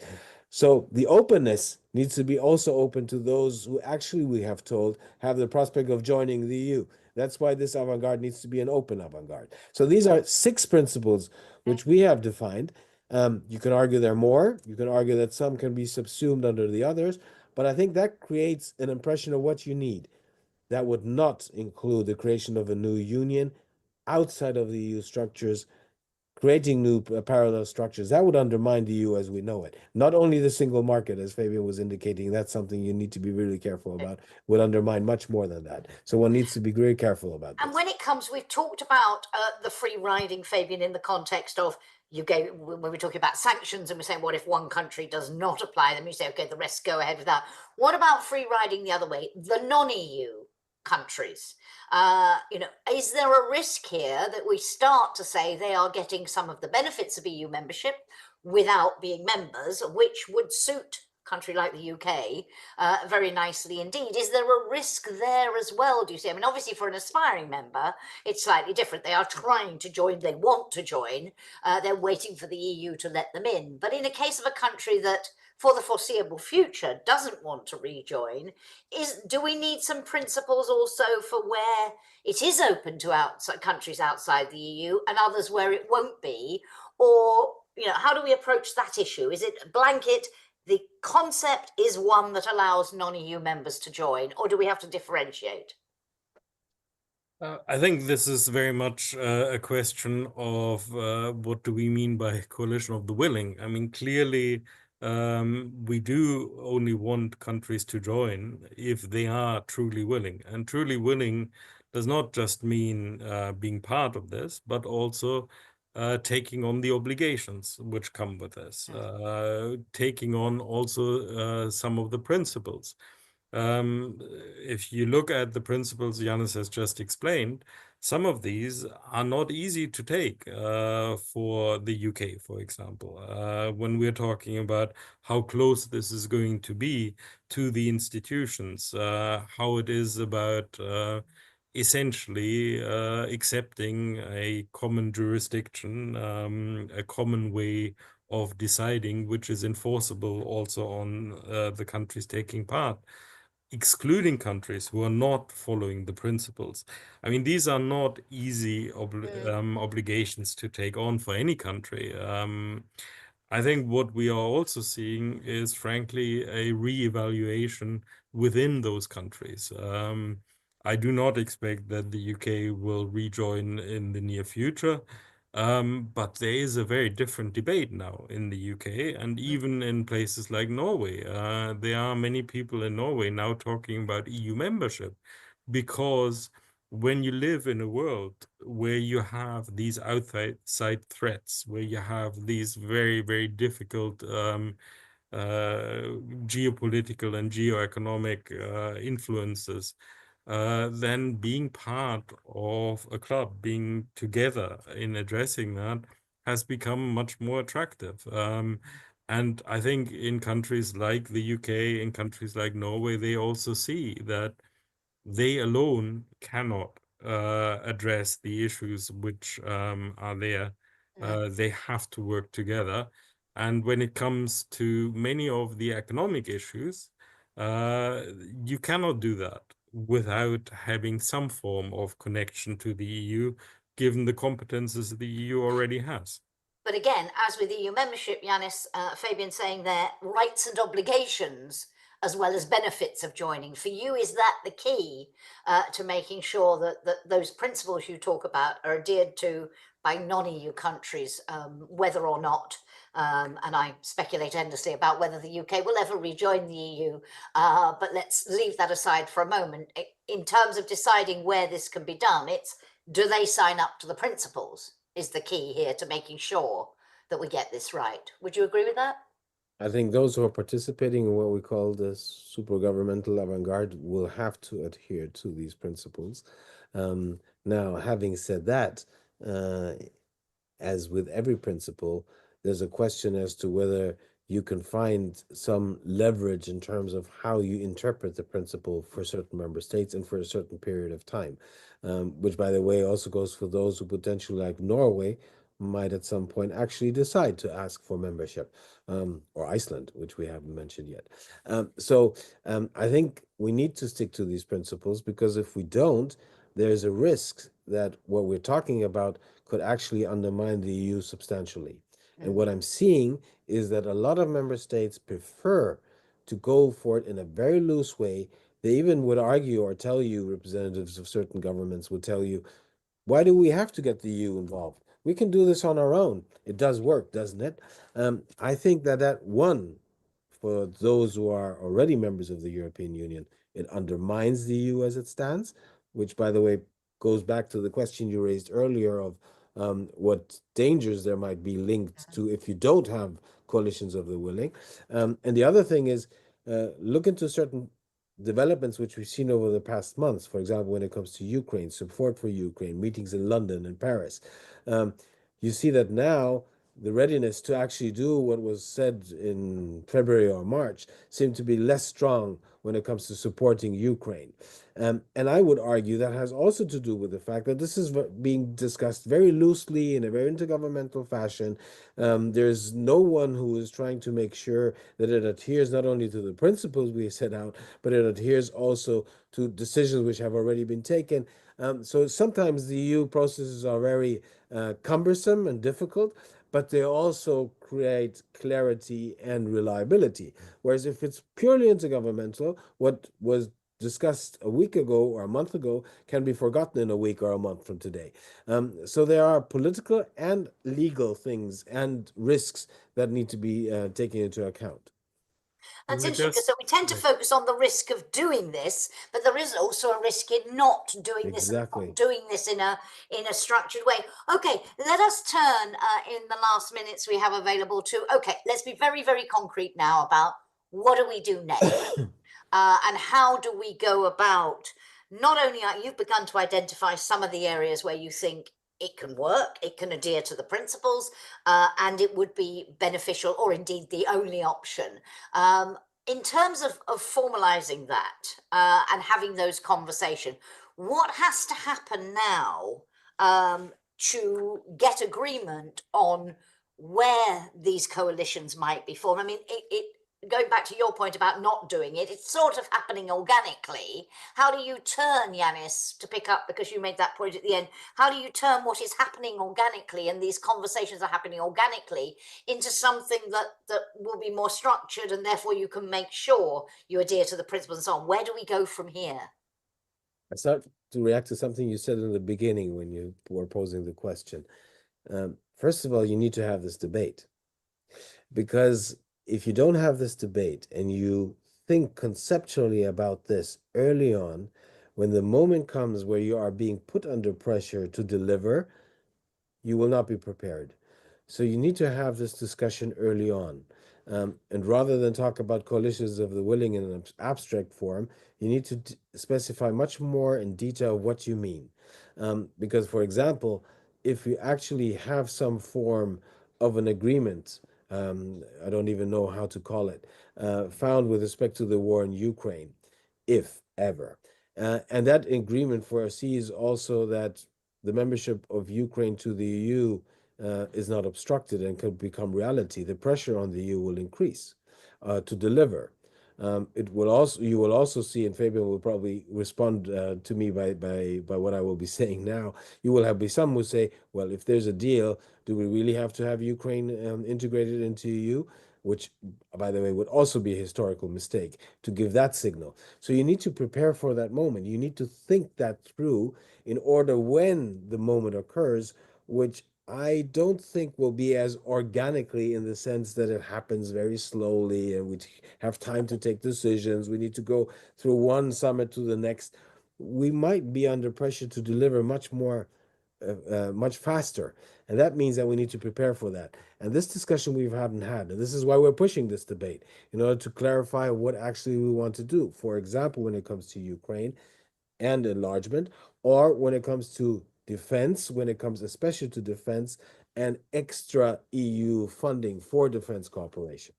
C: So the openness needs to be also open to those who actually, we have told, have the prospect of joining the EU. That's why this avant-garde needs to be an open avant-garde. So these are 6 principles which we have defined. You can argue there are more. You can argue that some can be subsumed under the others. But I think that creates an impression of what you need. That would not include the creation of a new union outside of the EU structures, creating new parallel structures. That would undermine the EU as we know it. Not only the single market, as Fabian was indicating, that's something you need to be really careful about, would undermine much more than that. So one needs to be very careful about this.
A: And when it comes, we've talked about the free riding, Fabian, in the context of, when we're talking about sanctions and we're saying, what if one country does not apply them? You say, okay, the rest go ahead with that. What about free riding the other way, the non-EU countries? Is there a risk here that we start to say they are getting some of the benefits of EU membership without being members, which would suit country like the UK very nicely indeed. Is there a risk there as well, do you see? I mean, obviously for an aspiring member, it's slightly different. They are trying to join, they want to join, they're waiting for the EU to let them in. But in a case of a country that for the foreseeable future doesn't want to rejoin, do we need some principles also for where it is open to countries outside the EU and others where it won't be? Or, how do we approach that issue? Is it blanket, the concept is one that allows non-EU members to join, or do we have to differentiate?
B: I think this is very much a question of what do we mean by coalition of the willing? I mean, clearly, we do only want countries to join if they are truly willing. And truly willing does not just mean being part of this, but also taking on the obligations which come with this, taking on also some of the principles. If you look at the principles Janis has just explained, some of these are not easy to take for the UK, for example. When we're talking about how close this is going to be to the institutions, how it is about essentially accepting a common jurisdiction, a common way of deciding, which is enforceable also on the countries taking part, excluding countries who are not following the principles. I mean, these are not easy obligations to take on for any country. I think what we are also seeing is, frankly, a re-evaluation within those countries. I do not expect that the UK will rejoin in the near future. But there is a very different debate now in the UK and even in places like Norway. There are many people in Norway now talking about EU membership, because when you live in a world where you have these outside threats, where you have these very, very difficult geopolitical and geoeconomic influences, then being part of a club, being together in addressing that, has become much more attractive. And I think in countries like the UK, in countries like Norway, they also see that they alone cannot address the issues which are there. They have to work together. And when it comes to many of the economic issues, you cannot do that without having some form of connection to the EU, given the competences the EU already has.
A: But again, as with EU membership, Janis, Fabian saying there, rights and obligations as well as benefits of joining. For you, is that the key to making sure that those principles you talk about are adhered to by non-EU countries, whether or not, and I speculate endlessly about whether the UK will ever rejoin the EU, but let's leave that aside for a moment. In terms of deciding where this can be done, it's, do they sign up to the principles is the key here to making sure that we get this right. Would you agree with that?
C: I think those who are participating in what we call the super-governmental avant-garde will have to adhere to these principles. Now, having said that, as with every principle, there's a question as to whether you can find some leverage in terms of how you interpret the principle for certain member states and for a certain period of time, which, by the way, also goes for those who potentially, like Norway, might at some point actually decide to ask for membership, or Iceland, which we haven't mentioned yet. So I think we need to stick to these principles, because if we don't, there's a risk that what we're talking about could actually undermine the EU substantially. And what I'm seeing is that a lot of member states prefer to go for it in a very loose way. They even would argue or tell you, representatives of certain governments would tell you, why do we have to get the EU involved? We can do this on our own. It does work, doesn't it? I think that one, for those who are already members of the European Union, it undermines the EU as it stands, which, by the way, goes back to the question you raised earlier of what dangers there might be linked to if you don't have coalitions of the willing. And the other thing is, look into certain developments which we've seen over the past months. For example, when it comes to Ukraine, support for Ukraine, meetings in London and Paris. You see that now the readiness to actually do what was said in February or March seemed to be less strong when it comes to supporting Ukraine. And I would argue that has also to do with the fact that this is being discussed very loosely in a very intergovernmental fashion. There's no one who is trying to make sure that it adheres not only to the principles we set out, but it adheres also to decisions which have already been taken. So sometimes the EU processes are very cumbersome and difficult, but they also create clarity and reliability. Whereas if it's purely intergovernmental, what was discussed a week ago or a month ago can be forgotten in a week or a month from today. So there are political and legal things and risks that need to be taken into account.
A: That's
B: We
A: interesting.
B: just-
A: So we tend to focus on the risk of doing this, but there is also a risk in not doing
C: Exactly.
A: this, doing this in a structured way. Okay, let us turn in the last minutes we have available to, okay, let's be very, very concrete now about what do we do next and how do we go about, not only you've begun to identify some of the areas where you think it can work, it can adhere to the principles, and it would be beneficial or indeed the only option. In terms of formalizing that and having those conversations, what has to happen now to get agreement on where these coalitions might be formed? I mean, going back to your point about not doing it, it's sort of happening organically. How do you turn, Janis, to pick up, because you made that point at the end, how do you turn what is happening organically, and these conversations are happening organically, into something that will be more structured, and therefore you can make sure you adhere to the principles and so on? Where do we go from here?
C: I start to react to something you said in the beginning when you were posing the question. First of all, you need to have this debate, because if you don't have this debate and you think conceptually about this early on, when the moment comes where you are being put under pressure to deliver, you will not be prepared. So you need to have this discussion early on. And rather than talk about coalitions of the willing in an abstract form, you need to specify much more in detail what you mean. Because, for example, if you actually have some form of an agreement, I don't even know how to call it, found with respect to the war in Ukraine, if ever. And that agreement foresees also that the membership of Ukraine to the EU is not obstructed and could become reality. The pressure on the EU will increase to deliver. It will also, you will also see, and Fabian will probably respond to me by what I will be saying now. You will be some who say, well, if there's a deal, do we really have to have Ukraine integrated into EU? Which, by the way, would also be a historical mistake to give that signal. So you need to prepare for that moment. You need to think that through in order when the moment occurs, which I don't think will be as organically, in the sense that it happens very slowly and we have time to take decisions. We need to go through one summit to the next. We might be under pressure to deliver much more, much faster. And that means that we need to prepare for that. And this discussion we haven't had, and this is why we're pushing this debate, in order to clarify what actually we want to do. For example, when it comes to Ukraine and enlargement, or when it comes to defense, when it comes especially to defense and extra EU funding for defense cooperation.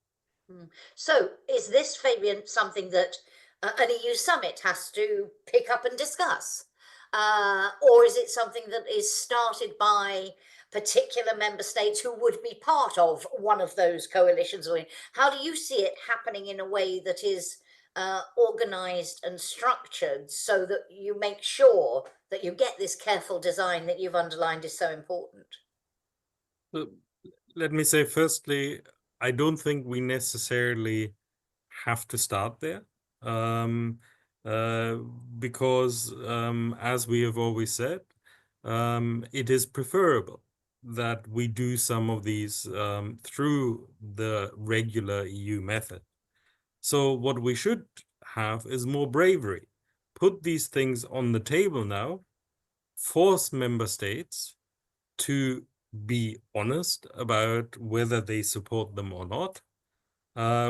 A: So is this, Fabian, something that an EU summit has to pick up and discuss? Or is it something that is started by particular member states who would be part of one of those coalitions? How do you see it happening in a way that is organized and structured so that you make sure that you get this careful design that you've underlined is so important?
B: Let me say, firstly, I don't think we necessarily have to start there, because as we have always said, it is preferable that we do some of these through the regular EU method. So what we should have is more bravery. Put these things on the table now, force member states to be honest about whether they support them or not,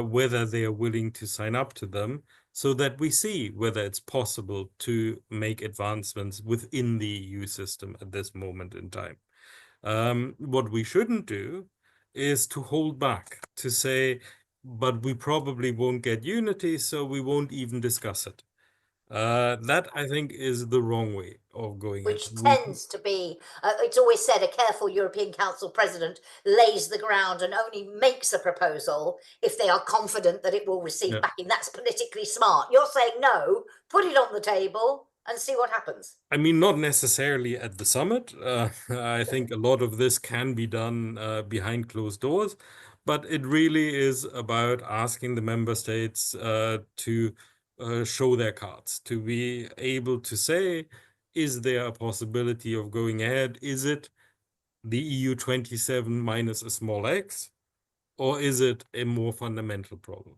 B: whether they are willing to sign up to them, so that we see whether it's possible to make advancements within the EU system at this moment in time. What we shouldn't do is to hold back, to say, but we probably won't get unity, so we won't even discuss it. That, I think, is the wrong way of going.
A: Which tends to be, it's always said, a careful European Council president lays the ground and only makes a proposal if they are confident that it will receive backing. That's politically smart. You're saying no, put it on the table and see what happens.
B: I mean, not necessarily at the summit. I think a lot of this can be done behind closed doors, but it really is about asking the member states to show their cards, to be able to say, is there a possibility of going ahead? Is it the EU 27 minus a small x, or is it a more fundamental problem?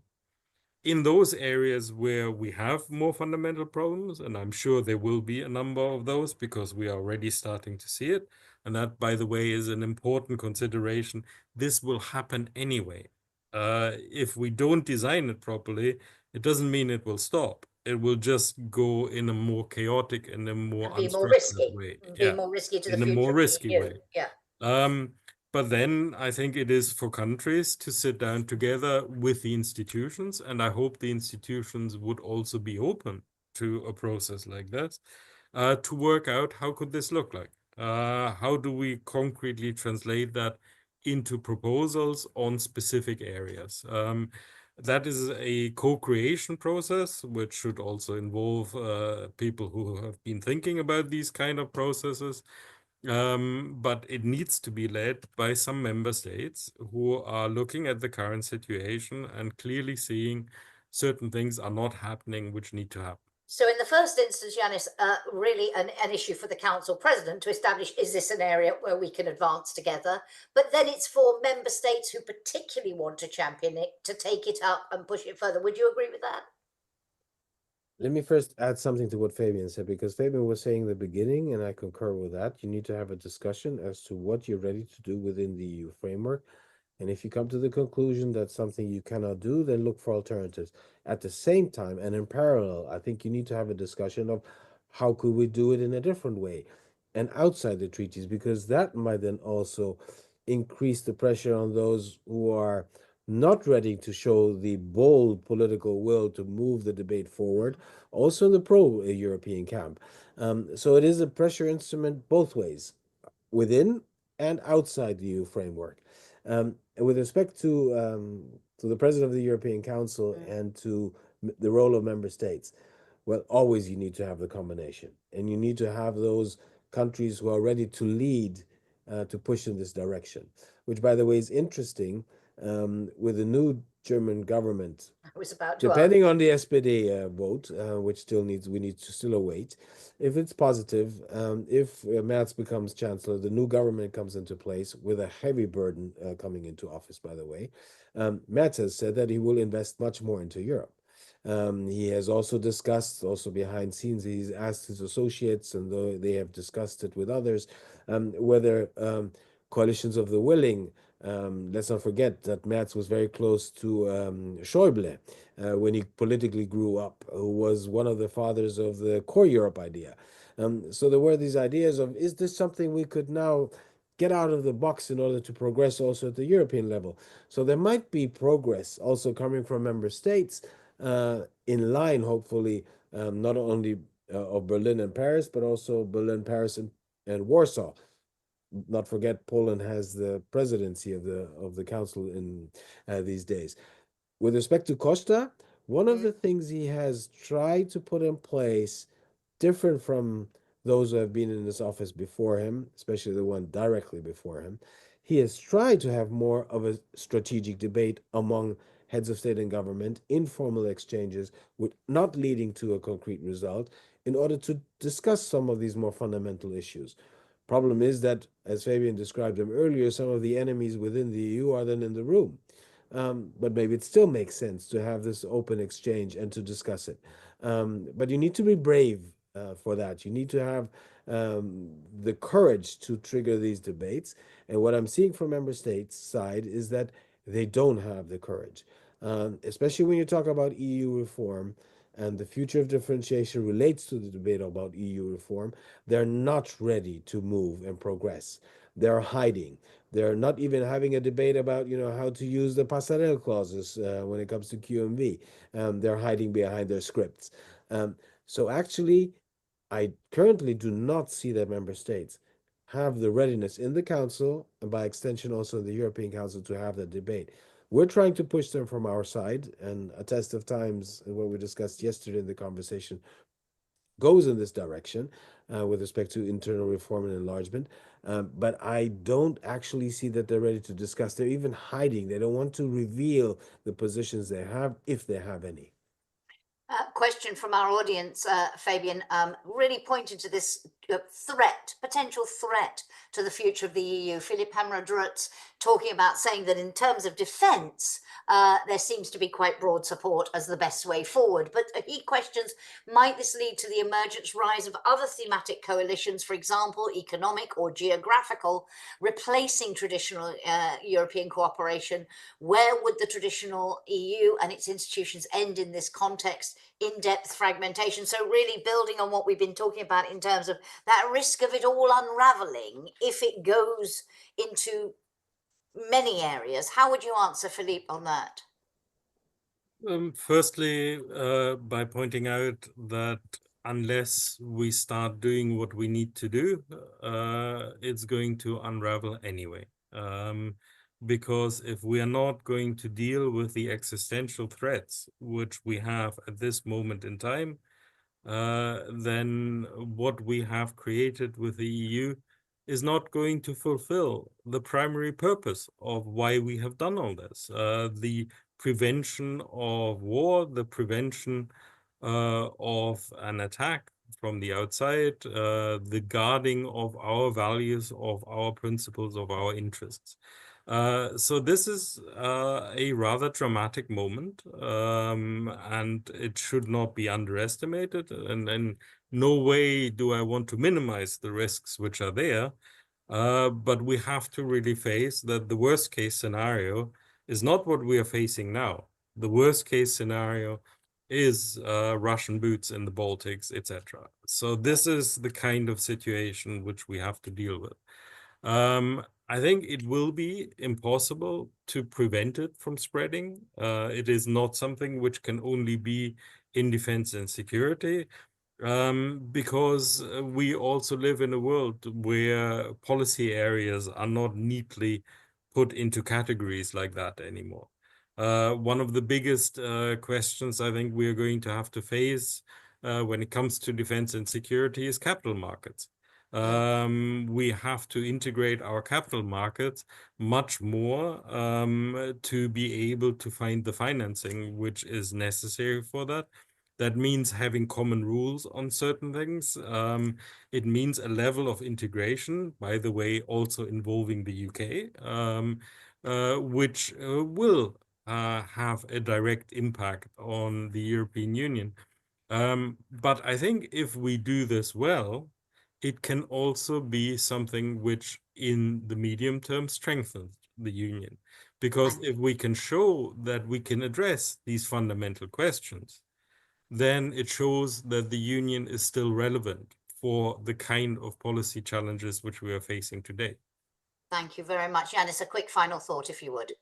B: In those areas where we have more fundamental problems, and I'm sure there will be a number of those because we are already starting to see it, and that, by the way, is an important consideration. This will happen anyway. If we don't design it properly, it doesn't mean it will stop. It will just go in a more chaotic and a more
A: Be more
B: unstructured
A: risky.
B: way.
A: Be more risky to the
B: In a
A: future
B: more
A: of the
B: risky
A: EU.
B: way.
A: Yeah.
B: But then I think it is for countries to sit down together with the institutions, and I hope the institutions would also be open to a process like this, to work out how could this look like? How do we concretely translate that into proposals on specific areas? That is a co-creation process, which should also involve people who have been thinking about these kind of processes. But it needs to be led by some member states who are looking at the current situation and clearly seeing certain things are not happening which need to happen.
A: So in the first instance, Janis, really an issue for the council president to establish, is this an area where we can advance together? But then it's for member states who particularly want to champion it to take it up and push it further. Would you agree with that?
C: Let me first add something to what Fabian said, because Fabian was saying in the beginning, and I concur with that, you need to have a discussion as to what you're ready to do within the EU framework. And if you come to the conclusion that something you cannot do, then look for alternatives. At the same time, and in parallel, I think you need to have a discussion of how could we do it in a different way and outside the treaties, because that might then also increase the pressure on those who are not ready to show the bold political will to move the debate forward, also in the pro-European camp. So it is a pressure instrument both ways, within and outside the EU framework. With respect to the President of the European Council and to the role of member states, well, always you need to have the combination, and you need to have those countries who are ready to lead to push in this direction, which, by the way, is interesting. With the new German government,
A: I was about to
C: depending on the SPD vote, which we need to still await. If it's positive, if Merz becomes chancellor, the new government comes into place with a heavy burden coming into office, by the way. Merz has said that he will invest much more into Europe. He has also discussed, also behind scenes, he's asked his associates, and they have discussed it with others, whether coalitions of the willing. Let's not forget that Merz was very close to Schäuble when he politically grew up, who was one of the fathers of the core Europe idea. So there were these ideas of, is this something we could now get out of the box in order to progress also at the European level? So there might be progress also coming from member states in line, hopefully, not only of Berlin and Paris, but also Berlin, Paris, and Warsaw. Not forget, Poland has the presidency of the council in these days. With respect to Costa, one of the things he has tried to put in place, different from those who have been in this office before him, especially the one directly before him, he has tried to have more of a strategic debate among heads of state and government, informal exchanges, with not leading to a concrete result, in order to discuss some of these more fundamental issues. Problem is that, as Fabian described them earlier, some of the enemies within the EU are then in the room. But maybe it still makes sense to have this open exchange and to discuss it. But you need to be brave for that. You need to have the courage to trigger these debates. And what I'm seeing from member states' side is that they don't have the courage, especially when you talk about EU reform. And the future of differentiation relates to the debate about EU reform. They're not ready to move and progress. They're hiding. They're not even having a debate about, how to use the passerelle clauses when it comes to QMV. They're hiding behind their scripts. So actually, I currently do not see that member states have the readiness in the Council, and by extension also in the European Council, to have that debate. We're trying to push them from our side, and a test of times, and what we discussed yesterday in the conversation, goes in this direction with respect to internal reform and enlargement. But I don't actually see that they're ready to discuss. They're even hiding. They don't want to reveal the positions they have, if they have any.
A: Question from our audience, Fabian, really pointed to this potential threat to the future of the EU. Philip Hamradrutz talking about saying that in terms of defence, there seems to be quite broad support as the best way forward. But he questions, might this lead to the emergence rise of other thematic coalitions, for example, economic or geographical, replacing traditional European cooperation? Where would the traditional EU and its institutions end in this context? In-depth fragmentation. So really building on what we've been talking about in terms of that risk of it all unraveling if it goes into many areas. How would you answer, Philippe, on that?
B: Firstly, by pointing out that unless we start doing what we need to do, it's going to unravel anyway. Because if we are not going to deal with the existential threats which we have at this moment in time, then what we have created with the EU is not going to fulfill the primary purpose of why we have done all this. The prevention of war, the prevention of an attack from the outside, the guarding of our values, of our principles, of our interests. So this is a rather dramatic moment, and it should not be underestimated. And in no way do I want to minimize the risks which are there, but we have to really face that the worst case scenario is not what we are facing now. The worst case scenario is Russian boots in the Baltics, etc. So this is the kind of situation which we have to deal with. I think it will be impossible to prevent it from spreading. It is not something which can only be in defense and security, because we also live in a world where policy areas are not neatly put into categories like that anymore. One of the biggest questions I think we are going to have to face when it comes to defense and security is capital markets. We have to integrate our capital markets much more to be able to find the financing which is necessary for that. That means having common rules on certain things. It means a level of integration, by the way, also involving the UK, which will have a direct impact on the European Union. But I think if we do this well, it can also be something which in the medium term strengthens the union. Because if we can show that we can address these fundamental questions, then it shows that the union is still relevant for the kind of policy challenges which we are facing today.
A: Thank you very much. Janis, a quick final thought, if you would.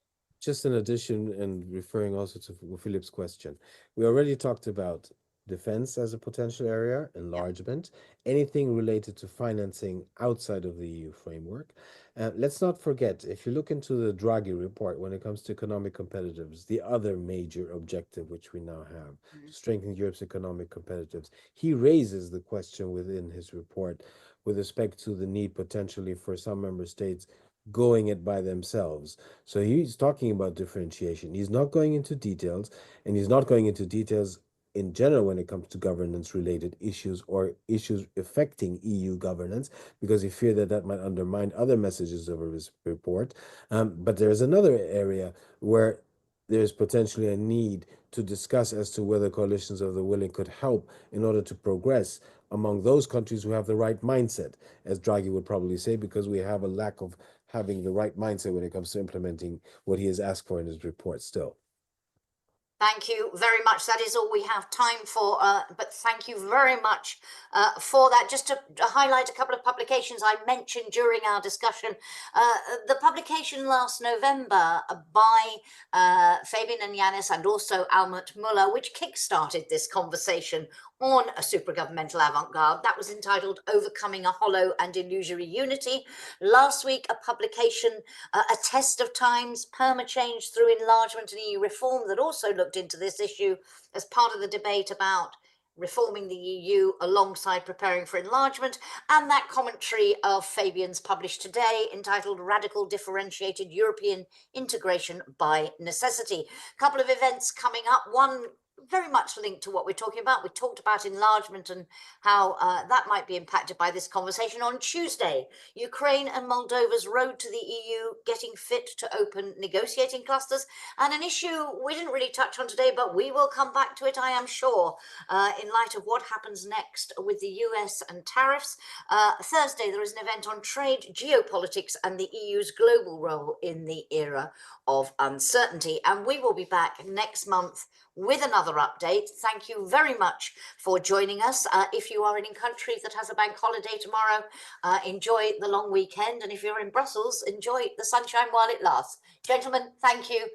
C: Just in addition, and referring also to Philip's question, we already talked about defense as a potential area, enlargement, anything related to financing outside of the EU framework. Let's not forget, if you look into the Draghi report when it comes to economic competitiveness, the other major objective which we now have, to strengthen Europe's economic competitiveness, he raises the question within his report with respect to the need potentially for some member states going it by themselves. So he's talking about differentiation. He's not going into details, and he's not going into details in general when it comes to governance related issues or issues affecting EU governance, because he feared that that might undermine other messages of his report. But there's another area where there's potentially a need to discuss as to whether coalitions of the willing could help in order to progress among those countries who have the right mindset, as Draghi would probably say, because we have a lack of having the right mindset when it comes to implementing what he has asked for in his report still.
A: Thank you very much. That is all we have time for, but thank you very much for that. Just to highlight a couple of publications I mentioned during our discussion. The publication last November by Fabian and Janis and also Almut Müller, which kickstarted this conversation on a supragovernmental avant-garde, that was entitled Overcoming a Hollow and Illusory Unity. Last week, a publication, A Test of Times, Perma-Change Through Enlargement and EU Reform, that also looked into this issue as part of the debate about reforming the EU alongside preparing for enlargement, and that commentary of Fabian's published today entitled Radical Differentiated European Integration by Necessity. A couple of events coming up, one very much linked to what we're talking about. We talked about enlargement and how that might be impacted by this conversation. On Tuesday, Ukraine and Moldova's road to the EU getting fit to open negotiating clusters, and an issue we didn't really touch on today, but we will come back to it, I am sure, in light of what happens next with the US and tariffs. Thursday, there is an event on trade, geopolitics, and the EU's global role in the era of uncertainty. And we will be back next month with another update. Thank you very much for joining us. If you are in countries that has a bank holiday tomorrow, enjoy the long weekend. And if you're in Brussels, enjoy the sunshine while it lasts. Gentlemen, thank you.